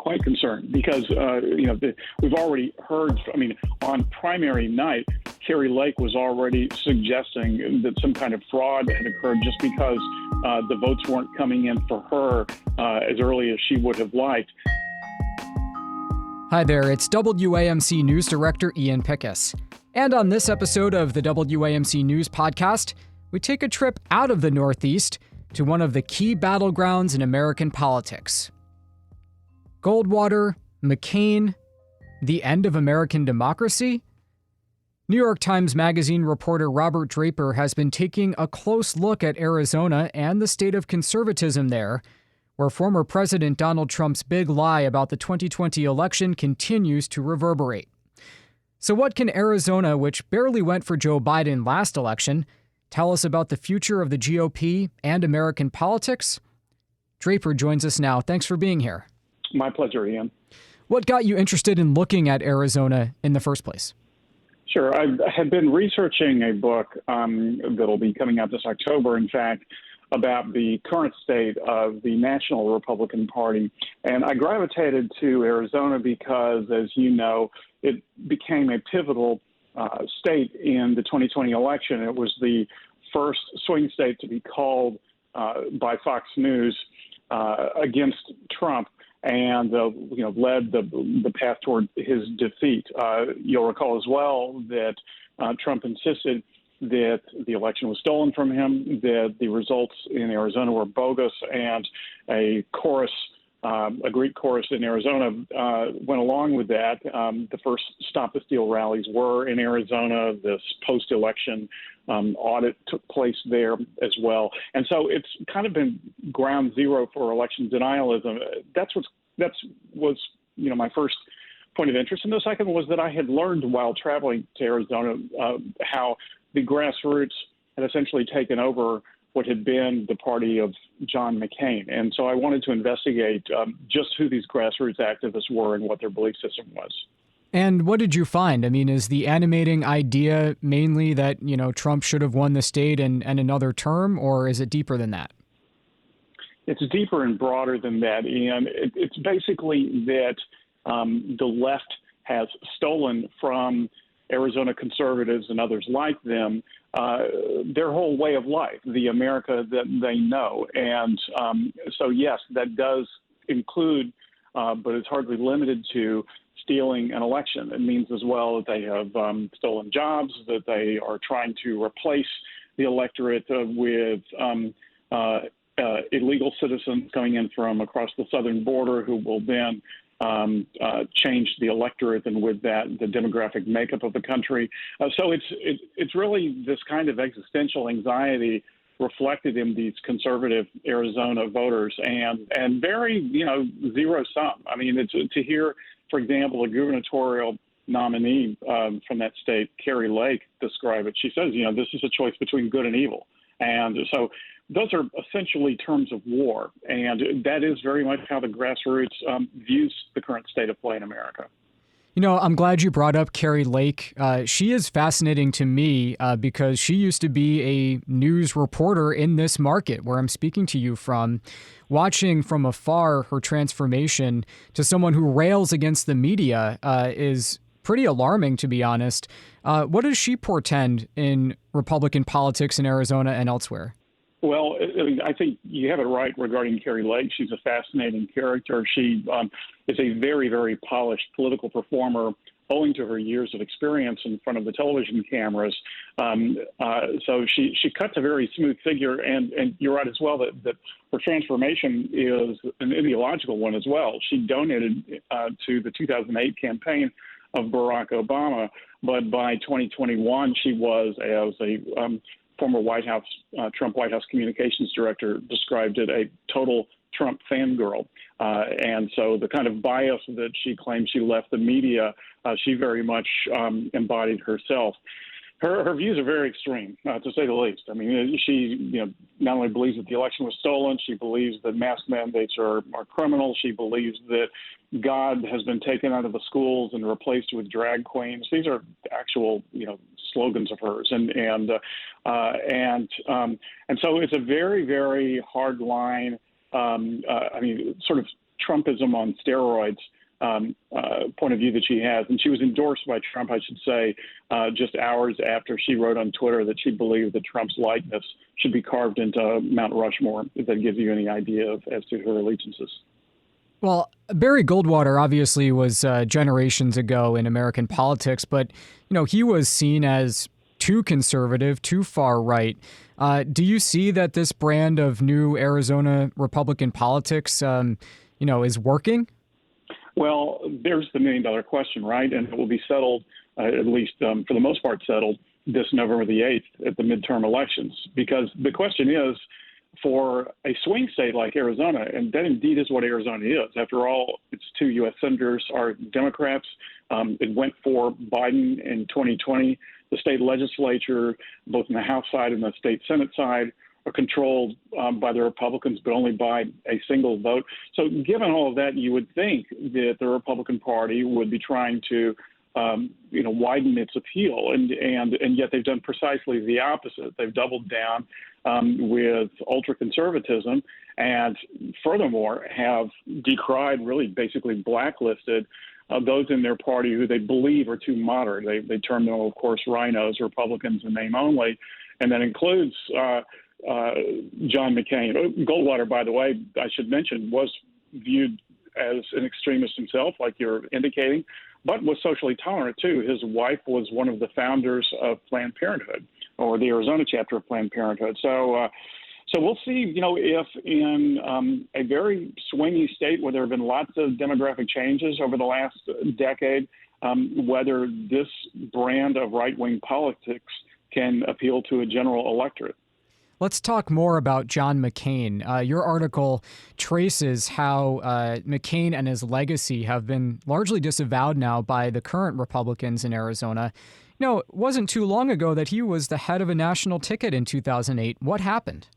quite concerned because, we've already heard, on primary night, Kari Lake was already suggesting that some kind of fraud had occurred just because the votes weren't coming in for her as early as she would have liked. Hi there, it's WAMC News Director Ian Pickus. And on this episode of the WAMC News Podcast, we take a trip out of the Northeast to one of the key battlegrounds in American politics. Goldwater, McCain, the end of American democracy? New York Times Magazine reporter Robert Draper has been taking a close look at Arizona and the state of conservatism there, where former President Donald Trump's big lie about the 2020 election continues to reverberate. So what can Arizona, which barely went for Joe Biden last election, tell us about the future of the GOP and American politics? Draper joins us now. Thanks for being here. My pleasure, Ian. What got you interested in looking at Arizona in the first place? Sure. I had been researching a book that'll be coming out this October, in fact, about the current state of the National Republican Party. And I gravitated to Arizona because, as you know, it became a pivotal state in the 2020 election. It was the first swing state to be called by Fox News against Trump and led the path toward his defeat. You'll recall as well that Trump insisted that the election was stolen from him, that the results in Arizona were bogus, and a Greek chorus in Arizona went along with that. The first Stop the Steal rallies were in Arizona. This post-election audit took place there as well. And so it's kind of been ground zero for election denialism. That was my first point of interest. And the second was that I had learned while traveling to Arizona how the grassroots had essentially taken over what had been the party of John McCain. And so I wanted to investigate just who these grassroots activists were and what their belief system was. And what did you find? Is the animating idea mainly that, Trump should have won the state and another term, or is it deeper than that? It's deeper and broader than that, Ian. It's basically that the left has stolen from Arizona conservatives and others like them their whole way of life, the America that they know. And so, yes, that does include, but it's hardly limited to, stealing an election. It means as well that they have stolen jobs, that they are trying to replace the electorate with illegal citizens coming in from across the southern border who will then change the electorate and with that the demographic makeup of the country. So it's really this kind of existential anxiety reflected in these conservative Arizona voters and very zero sum. It's to hear, for example, a gubernatorial nominee from that state, Kari Lake, describe it. She says, this is a choice between good and evil. And so those are essentially terms of war. And that is very much how the grassroots views the current state of play in America. I'm glad you brought up Kari Lake. She is fascinating to me because she used to be a news reporter in this market where I'm speaking to you from. Watching from afar her transformation to someone who rails against the media is pretty alarming, to be honest. What does she portend in Republican politics in Arizona and elsewhere? Well, I think you have it right regarding Kari Lake. She's a fascinating character. She is a very, very polished political performer, owing to her years of experience in front of the television cameras. So she cuts a very smooth figure, and you're right as well that her transformation is an ideological one as well. She donated to the 2008 campaign of Barack Obama, but by 2021 she was, as a former Trump White House communications director described it, a total Trump fangirl. And so the kind of bias that she claims she left the media, she very much embodied herself. Her views are very extreme, to say the least. She not only believes that the election was stolen, she believes that mask mandates are criminal. She believes that God has been taken out of the schools and replaced with drag queens. These are actual, slogans of hers, and so it's a very, very hard line. Sort of Trumpism on steroids point of view that she has. And she was endorsed by Trump, I should say, just hours after she wrote on Twitter that she believed that Trump's likeness should be carved into Mount Rushmore, if that gives you any idea as to her allegiances. Well, Barry Goldwater obviously was generations ago in American politics, but he was seen as too conservative, too far right. Do you see that this brand of new Arizona Republican politics, is working? Well, there's the million-dollar question, right? And it will be settled, at least for the most part, settled this November the 8th at the midterm elections. Because the question is, for a swing state like Arizona, and that indeed is what Arizona is. After all, its 2 U.S. senators are Democrats. It went for Biden in 2020. The state legislature, both in the House side and the state Senate side, are controlled by the Republicans, but only by a single vote. So given all of that, you would think that the Republican Party would be trying to widen its appeal, and yet they've done precisely the opposite. They've doubled down with ultra-conservatism, and furthermore have decried, really basically blacklisted those in their party who they believe are too moderate. They term them, of course, rhinos, Republicans in name only, and that includes John McCain. Goldwater, by the way, I should mention, was viewed as an extremist himself, like you're indicating, but was socially tolerant, too. His wife was one of the founders of Planned Parenthood, or the Arizona chapter of Planned Parenthood. So we'll see, if in a very swingy state where there have been lots of demographic changes over the last decade, whether this brand of right-wing politics can appeal to a general electorate. Let's talk more about John McCain. Your article traces how McCain and his legacy have been largely disavowed now by the current Republicans in Arizona. It wasn't too long ago that he was the head of a national ticket in 2008. What happened?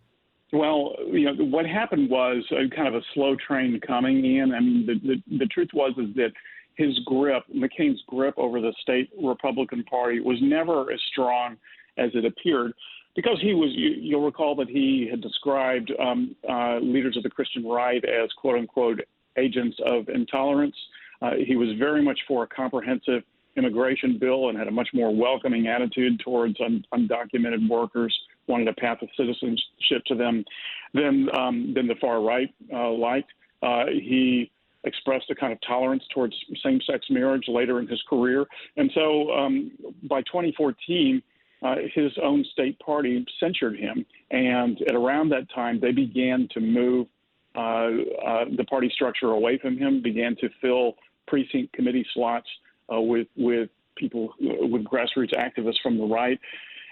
Well, what happened was kind of a slow train coming in. I mean, the truth is that McCain's grip over the state Republican Party was never as strong as it appeared. Because you'll recall that he had described leaders of the Christian right as, quote unquote, agents of intolerance. He was very much for a comprehensive immigration bill and had a much more welcoming attitude towards undocumented workers, wanted a path of citizenship to them than the far right liked. He expressed a kind of tolerance towards same-sex marriage later in his career. And so by 2014, his own state party censured him, and at around that time, they began to move the party structure away from him, began to fill precinct committee slots with people, with grassroots activists from the right.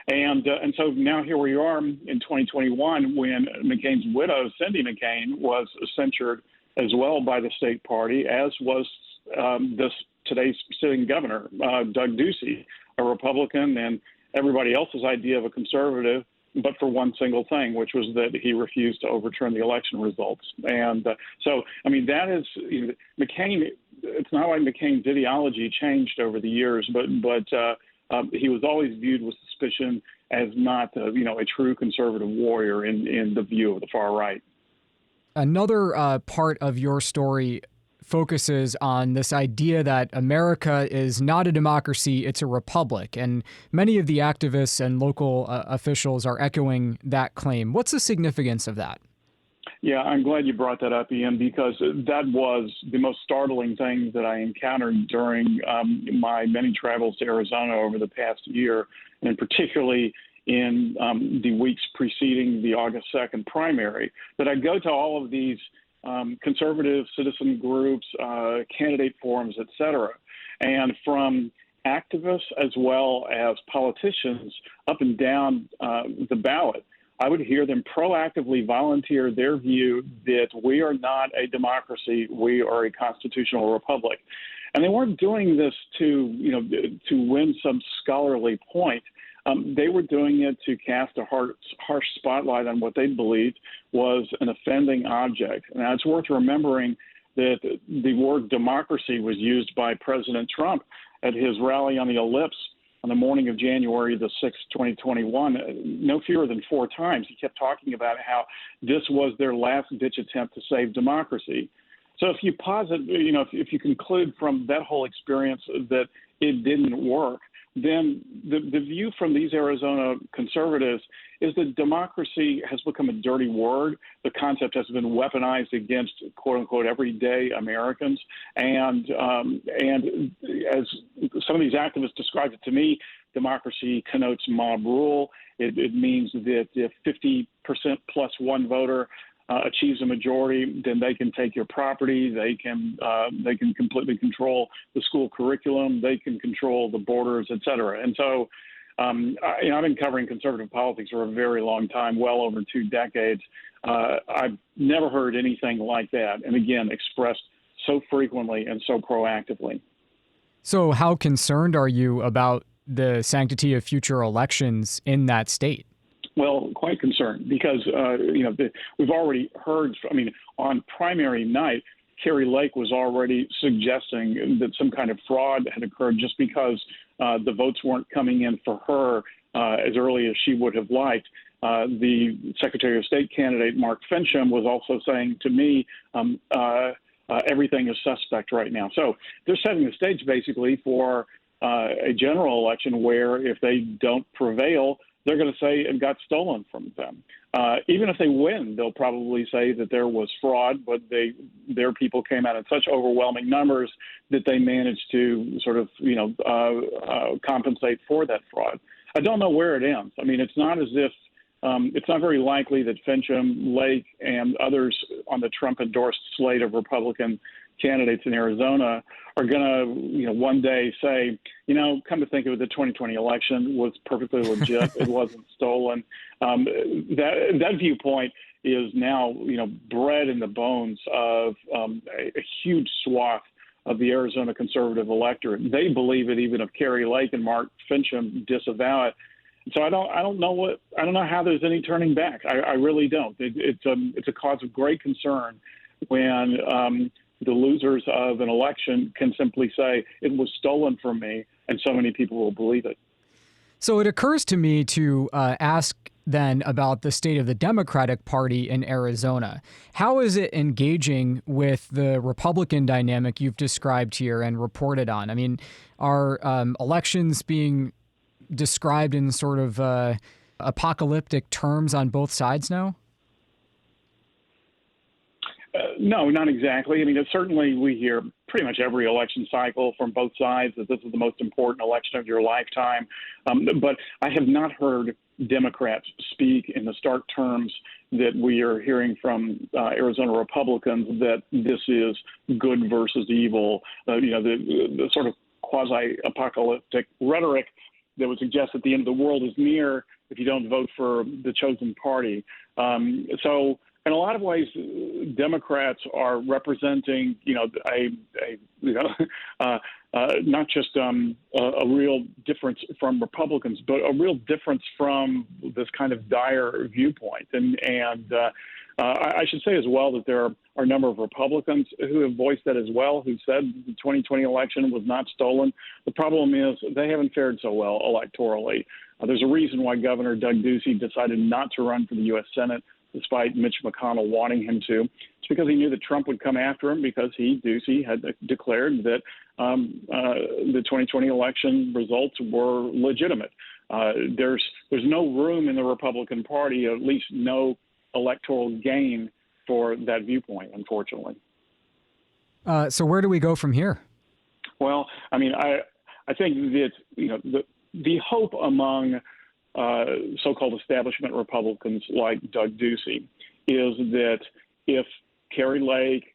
And so now here we are in 2021 when McCain's widow, Cindy McCain, was censured as well by the state party, as was today's sitting governor, Doug Ducey, a Republican, and everybody else's idea of a conservative, but for one single thing, which was that he refused to overturn the election results. And so, I mean, that is McCain. It's not like McCain's ideology changed over the years, but he was always viewed with suspicion as not, a true conservative warrior in the view of the far right. Another part of your story focuses on this idea that America is not a democracy, it's a republic. And many of the activists and local officials are echoing that claim. What's the significance of that? Yeah, I'm glad you brought that up, Ian, because that was the most startling thing that I encountered during my many travels to Arizona over the past year, and particularly in the weeks preceding the August 2nd primary, that I go to all of these conservative citizen groups, candidate forums, et cetera. And from activists as well as politicians up and down the ballot, I would hear them proactively volunteer their view that we are not a democracy, we are a constitutional republic. And they weren't doing this to win some scholarly point. They were doing it to cast a harsh spotlight on what they believed was an offending object. Now, it's worth remembering that the word democracy was used by President Trump at his rally on the Ellipse on the morning of January the 6th, 2021, no fewer than 4 times. He kept talking about how this was their last-ditch attempt to save democracy. So if you posit, if you conclude from that whole experience that it didn't work, then the view from these Arizona conservatives is that democracy has become a dirty word. The concept has been weaponized against "quote unquote" everyday Americans, and as some of these activists described it to me, democracy connotes mob rule. It means that if 50% plus one voter achieves a majority, then they can take your property. They can completely control the school curriculum. They can control the borders, et cetera. And so, I've been covering conservative politics for a very long time, well over 2 decades. I've never heard anything like that, and again, expressed so frequently and so proactively. So, how concerned are you about the sanctity of future elections in that state? Well, quite concerned because, we've already heard, on primary night, Carrie Lake was already suggesting that some kind of fraud had occurred just because the votes weren't coming in for her as early as she would have liked. The Secretary of State candidate, Mark Fincham, was also saying to me, everything is suspect right now. So they're setting the stage basically for a general election where if they don't prevail, they're going to say it got stolen from them. Even if they win, they'll probably say that there was fraud, but their people came out in such overwhelming numbers that they managed to sort of, compensate for that fraud. I don't know where it ends. It's not as if it's not very likely that Fincham, Lake, and others on the Trump-endorsed slate of Republican candidates in Arizona are going to, one day say, come to think of it, the 2020 election was perfectly legit. It wasn't stolen. That viewpoint is now, bred in the bones of a huge swath of the Arizona conservative electorate. They believe it even if Carrie Lake and Mark Fincham disavow it. So I don't know how there's any turning back. I really don't. It's a cause of great concern when the losers of an election can simply say it was stolen from me, and so many people will believe it. So it occurs to me to ask then about the state of the Democratic Party in Arizona. How is it engaging with the Republican dynamic you've described here and reported on? Are elections being described in sort of apocalyptic terms on both sides now? No, not exactly. Certainly we hear pretty much every election cycle from both sides that this is the most important election of your lifetime. But I have not heard Democrats speak in the stark terms that we are hearing from Arizona Republicans, that this is good versus evil, the sort of quasi-apocalyptic rhetoric that would suggest that the end of the world is near if you don't vote for the chosen party. So in a lot of ways, Democrats are representing, not just a real difference from Republicans, but a real difference from this kind of dire viewpoint. And I should say as well that there are a number of Republicans who have voiced that as well, who said the 2020 election was not stolen. The problem is they haven't fared so well electorally. There's a reason why Governor Doug Ducey decided not to run for the U.S. Senate, despite Mitch McConnell wanting him to. It's because he knew that Trump would come after him because Ducey, had declared that the 2020 election results were legitimate. There's no room in the Republican Party, at least no electoral gain for that viewpoint, unfortunately. So where do we go from here? Well, I think that the hope among so-called establishment Republicans like Doug Ducey is that if Carrie Lake,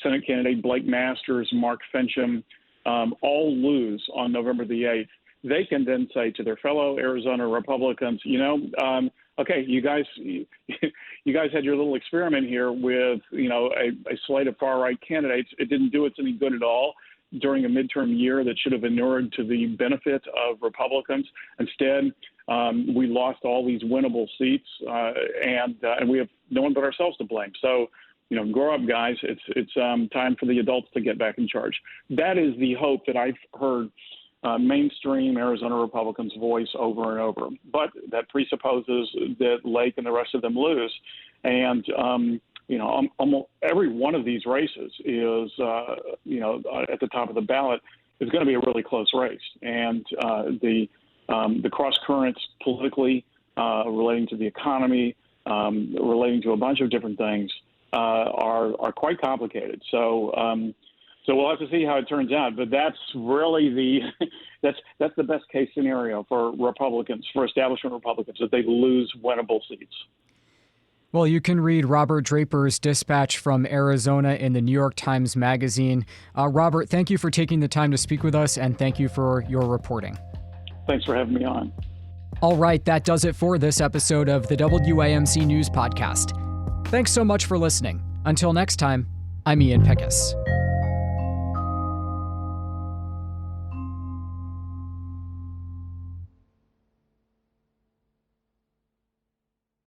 Senate candidate Blake Masters, Mark Fincham all lose on November the 8th, they can then say to their fellow Arizona Republicans, okay, you guys had your little experiment here with, a slate of far-right candidates. It didn't do us any good at all during a midterm year that should have inured to the benefit of Republicans. Instead, we lost all these winnable seats, and we have no one but ourselves to blame. So, grow up, guys. It's time for the adults to get back in charge. That is the hope that I've heard mainstream Arizona Republicans voice over and over. But that presupposes that Lake and the rest of them lose. And almost every one of these races is, at the top of the ballot is going to be a really close race. And the cross currents politically relating to the economy, relating to a bunch of different things are quite complicated. So we'll have to see how it turns out. But that's really that's the best case scenario for Republicans, for establishment Republicans, that they lose winnable seats. Well, you can read Robert Draper's dispatch from Arizona in the New York Times Magazine. Robert, thank you for taking the time to speak with us, and thank you for your reporting. Thanks for having me on. All right, that does it for this episode of the WAMC News Podcast. Thanks so much for listening. Until next time, I'm Ian Pickus.